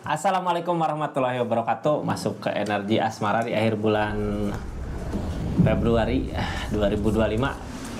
Assalamualaikum warahmatullahi wabarakatuh. Masuk ke energi asmara di akhir bulan Februari 2025.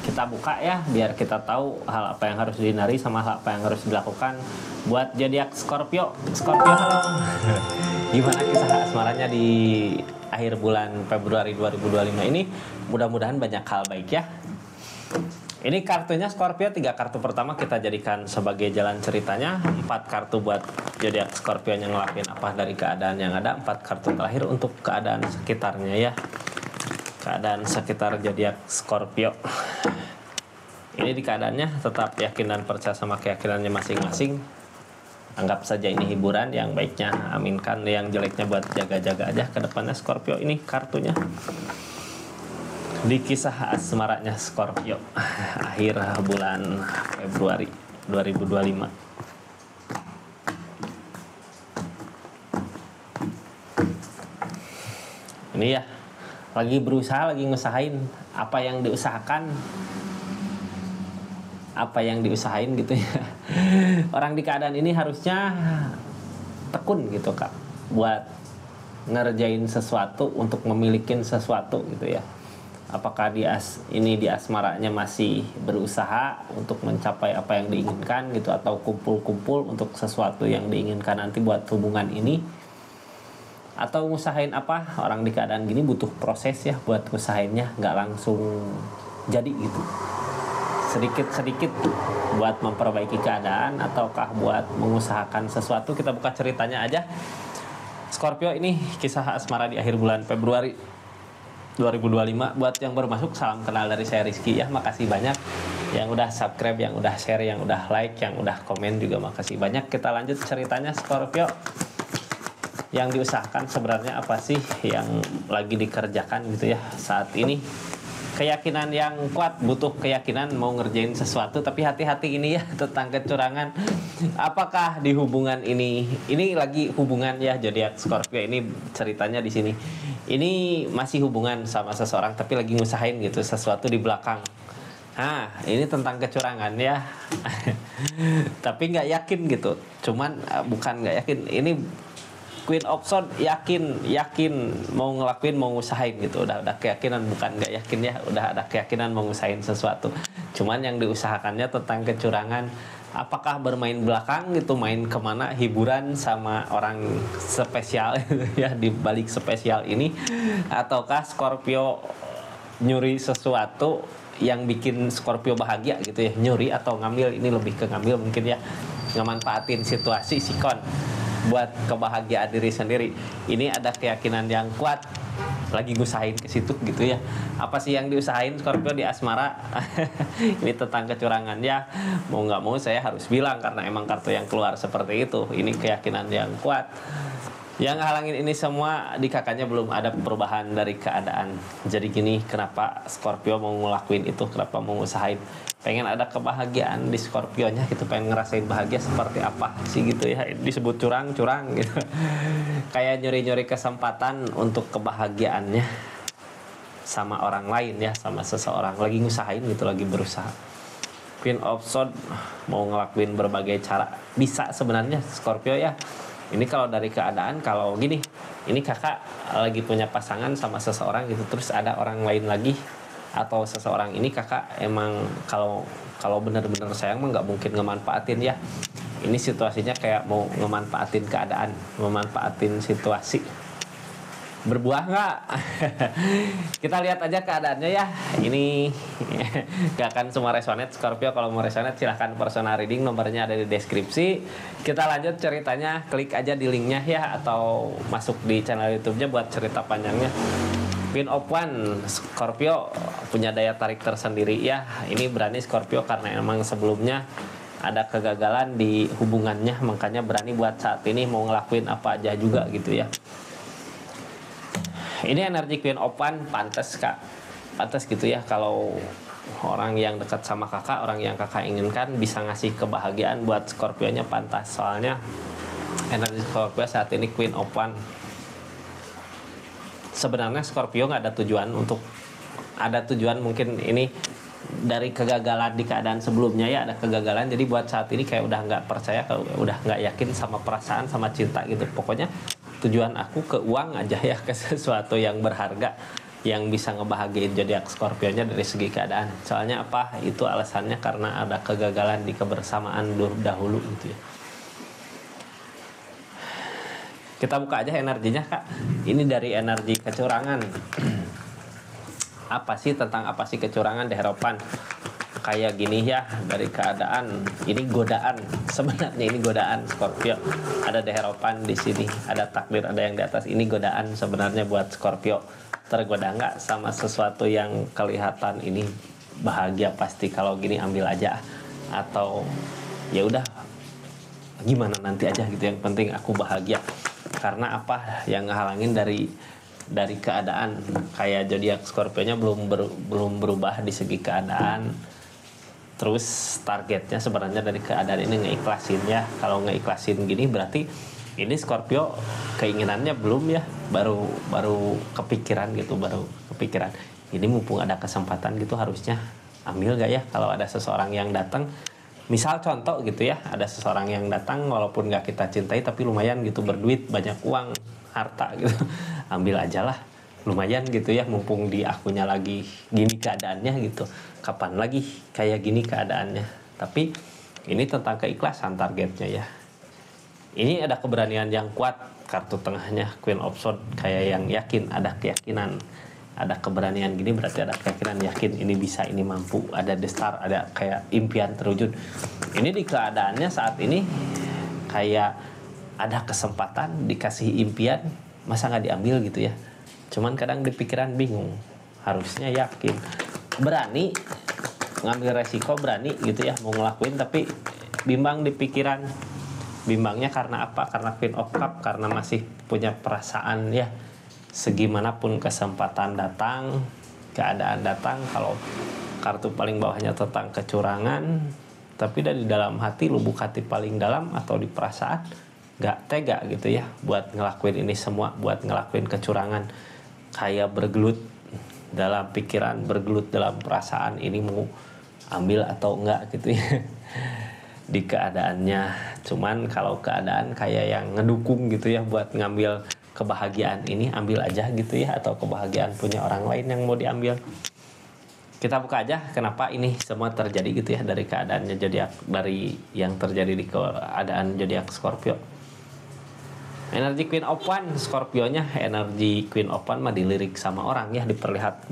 Kita buka ya, biar kita tahu hal apa yang harus dihindari sama hal apa yang harus dilakukan buat zodiak Scorpio. Scorpio, halo. Gimana kisah asmaranya di akhir bulan Februari 2025 ini? Mudah-mudahan banyak hal baik ya. Ini kartunya Scorpio, 3 kartu pertama kita jadikan sebagai jalan ceritanya, 4 kartu buat zodiak Scorpio yang ngelakuin apa dari keadaan yang ada, 4 kartu terakhir untuk keadaan sekitarnya ya. Keadaan sekitar zodiak Scorpio. Ini di keadaannya tetap yakin dan percaya sama keyakinannya masing-masing. Anggap saja ini hiburan, yang baiknya aminkan, yang jeleknya buat jaga-jaga aja ke depannya Scorpio. Ini kartunya di kisah asmaranya Scorpio akhir bulan Februari 2025. Ini ya, lagi berusaha, lagi ngusahain apa yang diusahain gitu ya. Orang di keadaan ini harusnya tekun gitu Kak, buat ngerjain sesuatu, untuk memiliki sesuatu gitu ya. Apakah di asmaranya masih berusaha untuk mencapai apa yang diinginkan gitu, atau kumpul-kumpul untuk sesuatu yang diinginkan nanti buat hubungan ini, atau ngusahain apa? Orang di keadaan gini butuh proses ya buat ngusahainnya, nggak langsung jadi gitu. Sedikit-sedikit buat memperbaiki keadaan, ataukah buat mengusahakan sesuatu. Kita buka ceritanya aja. Scorpio, ini kisah asmara di akhir bulan Februari 2025. Buat yang baru masuk, salam kenal dari saya Rizky ya. Makasih banyak yang udah subscribe, yang udah share, yang udah like, yang udah komen juga makasih banyak. Kita lanjut ceritanya Scorpio. Yang diusahakan sebenarnya apa sih yang lagi dikerjakan gitu ya saat ini? Keyakinan yang kuat, butuh keyakinan mau ngerjain sesuatu, tapi hati-hati ini ya tentang kecurangan. Apakah di hubungan ini lagi hubungan ya zodiak Scorpio ini ceritanya di sini. Ini masih hubungan sama seseorang tapi lagi ngusahain gitu sesuatu di belakang. Nah, ini tentang kecurangan ya. Tapi nggak yakin gitu. Cuman bukan nggak yakin. Ini Queen of Swords, yakin mau ngelakuin, mau ngusahain gitu. Udah keyakinan, bukan nggak yakin ya. Udah ada keyakinan mau ngusahain sesuatu. Cuman yang diusahakannya tentang kecurangan. Apakah bermain belakang gitu, main kemana, hiburan sama orang spesial gitu ya, di balik spesial ini, ataukah Scorpio nyuri sesuatu yang bikin Scorpio bahagia gitu ya, nyuri atau ngambil. Ini lebih ke ngambil mungkin ya, ngemanfaatin situasi sikon buat kebahagiaan diri sendiri. Ini ada keyakinan yang kuat, lagi ngusahain ke situ gitu ya. Apa sih yang diusahain Scorpio di asmara? Ini tentang kecurangan ya. Mau nggak mau saya harus bilang karena emang kartu yang keluar seperti itu. Ini keyakinan yang kuat. Yang halangin ini semua di kakaknya belum ada perubahan dari keadaan. Jadi gini, kenapa Scorpio mau ngelakuin itu? Kenapa mau ngusahain? Pengen ada kebahagiaan di Scorpionya gitu, pengen ngerasain bahagia seperti apa sih gitu ya. Disebut curang-curang gitu. Kayak nyuri-nyuri kesempatan untuk kebahagiaannya sama orang lain ya, sama seseorang. Lagi ngusahain gitu, lagi berusaha. Queen of Swords mau ngelakuin berbagai cara. Bisa sebenarnya Scorpio ya. Ini kalau dari keadaan, kalau gini, ini kakak lagi punya pasangan sama seseorang gitu, terus ada orang lain lagi, atau seseorang ini kakak emang kalau benar-benar sayang mah nggak mungkin ngemanfaatin ya. Ini situasinya kayak mau ngemanfaatin keadaan, memanfaatin situasi. Berbuah nggak? Kita lihat aja keadaannya ya. Ini gak akan semua resonate Scorpio. Kalau mau resonate silahkan personal reading, nomornya ada di deskripsi. Kita lanjut ceritanya, klik aja di linknya ya, atau masuk di channel YouTube-nya buat cerita panjangnya. Queen of Wands, Scorpio punya daya tarik tersendiri ya. Ini berani Scorpio karena emang sebelumnya ada kegagalan di hubungannya, makanya berani buat saat ini mau ngelakuin apa aja juga gitu ya. Ini energi Queen of Wands, pantas Kak, pantas gitu ya. Kalau orang yang dekat sama kakak, orang yang kakak inginkan bisa ngasih kebahagiaan buat Scorpio-nya, pantas. Soalnya energi Scorpio saat ini Queen of Wands. Sebenarnya Scorpio nggak ada tujuan untuk, ada tujuan mungkin ini dari kegagalan di keadaan sebelumnya ya, ada kegagalan, jadi buat saat ini kayak udah nggak percaya, kalau udah nggak yakin sama perasaan sama cinta gitu. Pokoknya tujuan aku ke uang aja ya, ke sesuatu yang berharga yang bisa ngebahagiain zodiak Scorpio-nya dari segi keadaan. Soalnya apa? Itu alasannya karena ada kegagalan di kebersamaan dahulu gitu ya. Kita buka aja energinya Kak. Ini dari energi kecurangan. Apa sih, tentang apa sih kecurangan di harapan? Kayak gini ya, dari keadaan ini godaan, sebenarnya ini godaan Scorpio. Ada deherapan di sini, ada takdir, ada yang di atas. Ini godaan sebenarnya buat Scorpio. Tergoda nggak sama sesuatu yang kelihatan ini bahagia pasti, kalau gini ambil aja, atau ya udah gimana nanti aja gitu, yang penting aku bahagia. Karena apa yang ngehalangin dari keadaan, kayak zodiak Scorpio-nya belum berubah di segi keadaan. Terus targetnya sebenarnya dari keadaan ini ngeikhlasin ya. Kalau ngeikhlasin gini berarti ini Scorpio keinginannya belum ya, baru kepikiran gitu, baru kepikiran. Ini mumpung ada kesempatan gitu, harusnya ambil gak ya kalau ada seseorang yang datang. Misal contoh gitu ya, ada seseorang yang datang walaupun gak kita cintai tapi lumayan gitu, berduit, banyak uang, harta gitu. Ambil aja lah, lumayan gitu ya, mumpung di akunya lagi gini keadaannya gitu. Kapan lagi kayak gini keadaannya. Tapi ini tentang keikhlasan targetnya ya. Ini ada keberanian yang kuat, kartu tengahnya Queen of Swords, kayak yang yakin, ada keyakinan. Ada keberanian gini berarti ada keyakinan, yakin ini bisa, ini mampu. Ada the star, ada kayak impian terwujud. Ini di keadaannya saat ini kayak ada kesempatan, dikasih impian, masa nggak diambil gitu ya. Cuman kadang di pikiran bingung, harusnya yakin, berani ngambil resiko, berani gitu ya mau ngelakuin, tapi bimbang di pikiran. Bimbangnya karena apa? Karena Queen of Cup, karena masih punya perasaan ya, segimanapun kesempatan datang, keadaan datang. Kalau kartu paling bawahnya tentang kecurangan, tapi dari dalam hati, lubuk hati paling dalam atau di perasaan gak tega gitu ya buat ngelakuin ini semua, buat ngelakuin kecurangan. Kayak bergelut dalam pikiran, bergelut dalam perasaan, ini mau ambil atau enggak gitu ya di keadaannya. Cuman kalau keadaan kayak yang ngedukung gitu ya buat ngambil kebahagiaan ini, ambil aja gitu ya, atau kebahagiaan punya orang lain yang mau diambil. Kita buka aja kenapa ini semua terjadi gitu ya, dari keadaannya zodiak, dari yang terjadi di keadaan zodiak Scorpio. Energi Queen of One, Scorpio-nya energi Queen of One mah dilirik sama orang ya, dilihat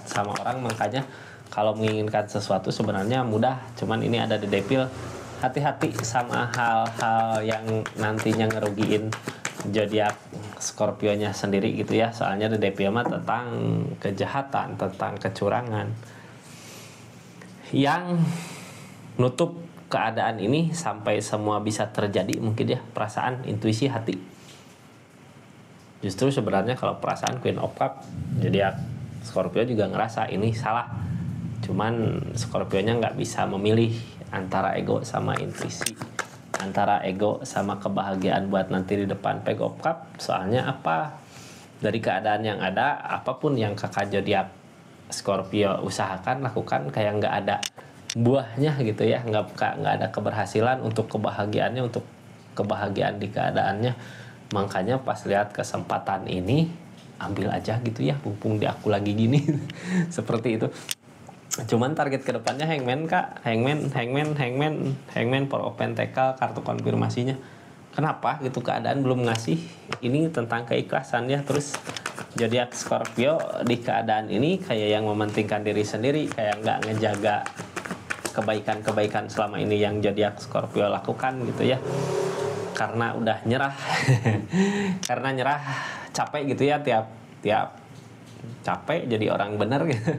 sama orang. Makanya kalau menginginkan sesuatu sebenarnya mudah, cuman ini ada di Devil. Hati-hati sama hal-hal yang nantinya ngerugiin zodiak Scorpio-nya sendiri gitu ya. Soalnya di Devil mah tentang kejahatan, tentang kecurangan. Yang nutup keadaan ini sampai semua bisa terjadi mungkin ya, perasaan, intuisi, hati. Justru sebenarnya kalau perasaan Queen of Cup, zodiak Scorpio juga ngerasa ini salah. Cuman Scorpio-nya nggak bisa memilih antara ego sama intuisi, antara ego sama kebahagiaan buat nanti di depan. Page of Cup, soalnya apa? Dari keadaan yang ada, apapun yang kakak zodiak Scorpio usahakan, lakukan, kayak nggak ada buahnya gitu ya, nggak ada keberhasilan untuk kebahagiaannya, untuk kebahagiaan di keadaannya. Makanya pas lihat kesempatan ini, ambil aja gitu ya, mumpung di aku lagi gini seperti itu. Cuman target kedepannya Hangman Kak, Hangman for Open Pentacle, kartu konfirmasinya. Kenapa gitu, keadaan belum ngasih. Ini tentang keikhlasan ya. Terus zodiak Scorpio di keadaan ini kayak yang mementingkan diri sendiri, kayak nggak ngejaga kebaikan-kebaikan selama ini yang zodiak Scorpio lakukan gitu ya. Karena udah nyerah karena nyerah, capek gitu ya, tiap capek jadi orang benar gitu.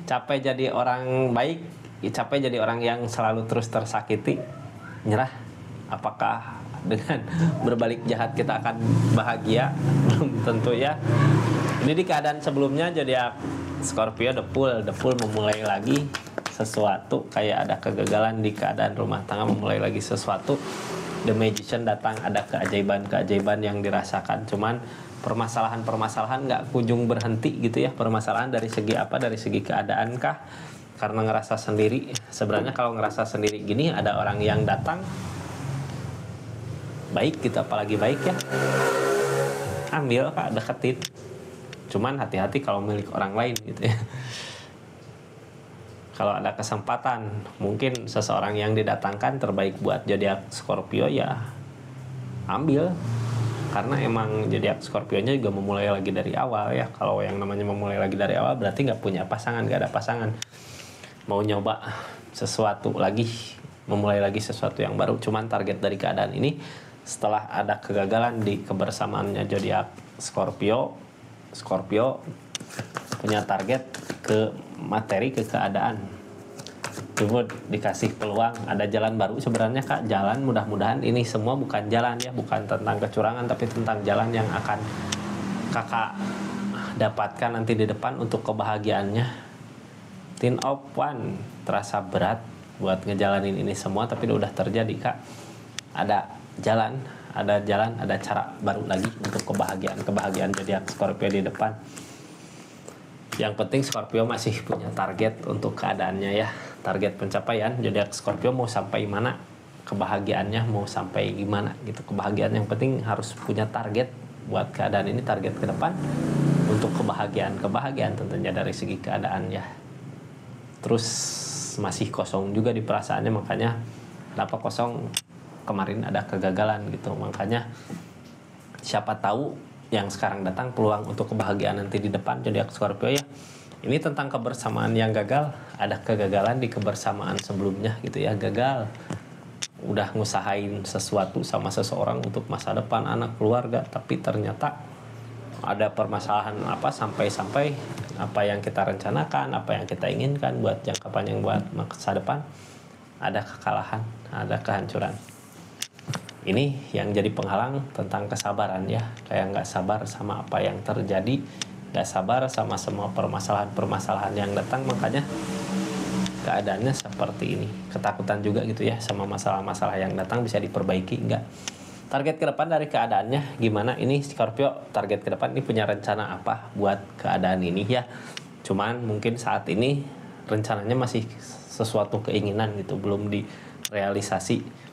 Capek jadi orang baik, capek jadi orang yang selalu terus tersakiti, nyerah. Apakah dengan berbalik jahat kita akan bahagia? Belum tentu ya. Ini di keadaan sebelumnya zodiak Scorpio the Fool memulai lagi sesuatu, kayak ada kegagalan di keadaan rumah tangga, memulai lagi sesuatu. The Magician datang, ada keajaiban-keajaiban yang dirasakan. Cuman permasalahan-permasalahan nggak kunjung berhenti gitu ya. Permasalahan dari segi apa? Dari segi keadaan kah? Karena ngerasa sendiri. Sebenarnya kalau ngerasa sendiri gini, ada orang yang datang baik gitu, apalagi baik ya, ambil Kak, deketin. Cuman hati-hati kalau milik orang lain gitu ya. Kalau ada kesempatan, mungkin seseorang yang didatangkan terbaik buat zodiak Scorpio ya ambil. Karena emang zodiak Scorpio-nya juga memulai lagi dari awal ya. Kalau yang namanya memulai lagi dari awal berarti nggak punya pasangan, nggak ada pasangan. Mau nyoba sesuatu lagi, memulai lagi sesuatu yang baru. Cuman target dari keadaan ini setelah ada kegagalan di kebersamaannya zodiak Scorpio punya target ke materi, ke keadaan. Coba dikasih peluang, ada jalan baru sebenarnya Kak. Jalan, mudah-mudahan ini semua bukan jalan ya, bukan tentang kecurangan, tapi tentang jalan yang akan Kakak dapatkan nanti di depan untuk kebahagiaannya. Ten of One, terasa berat buat ngejalanin ini semua, tapi udah terjadi Kak. Ada jalan, ada cara baru lagi untuk kebahagiaan zodiak Scorpio di depan. Yang penting Scorpio masih punya target untuk keadaannya ya, target pencapaian. Zodiak Scorpio mau sampai mana, kebahagiaannya mau sampai gimana gitu. Kebahagiaan yang penting harus punya target buat keadaan ini, target ke depan untuk kebahagiaan tentunya dari segi keadaan ya. Terus masih kosong juga di perasaannya, makanya kenapa kosong, kemarin ada kegagalan gitu. Makanya siapa tahu yang sekarang datang peluang untuk kebahagiaan nanti di depan zodiak Scorpio ya. Ini tentang kebersamaan yang gagal, ada kegagalan di kebersamaan sebelumnya gitu ya. Gagal, udah ngusahain sesuatu sama seseorang untuk masa depan, anak, keluarga, tapi ternyata ada permasalahan apa, sampai apa yang kita rencanakan, apa yang kita inginkan buat jangka panjang, buat masa depan, ada kekalahan, ada kehancuran. Ini yang jadi penghalang tentang kesabaran ya. Kayak nggak sabar sama apa yang terjadi, nggak sabar sama semua permasalahan yang datang, makanya keadaannya seperti ini. Ketakutan juga gitu ya sama masalah-masalah yang datang, bisa diperbaiki nggak? Target ke depan dari keadaannya gimana? Ini Scorpio target ke depan ini punya rencana apa buat keadaan ini ya. Cuman mungkin saat ini rencananya masih sesuatu keinginan gitu, belum direalisasi.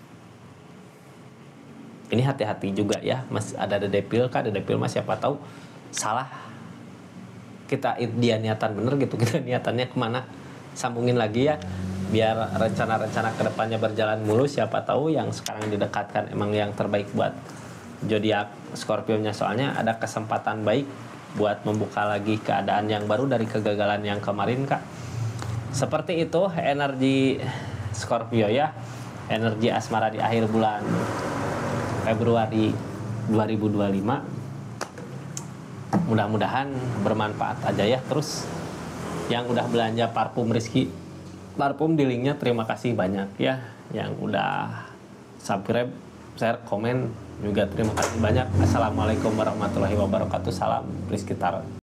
Ini hati-hati juga ya, Mas. Ada Dedepil Kak, Dedepil Mas, siapa tahu salah. Dia niatan bener gitu, kita niatannya kemana, sambungin lagi ya, biar rencana-rencana kedepannya berjalan mulus. Siapa tahu yang sekarang didekatkan emang yang terbaik buat zodiak Scorpio-nya. Soalnya ada kesempatan baik buat membuka lagi keadaan yang baru dari kegagalan yang kemarin Kak. Seperti itu energi Scorpio ya, energi asmara di akhir bulan Februari 2025. Mudah-mudahan bermanfaat aja ya. Terus yang udah belanja parfum Rizky Parfum di linknya, terima kasih banyak ya. Yang udah subscribe, share, komen juga terima kasih banyak. Assalamualaikum warahmatullahi wabarakatuh. Salam Rizky Taro.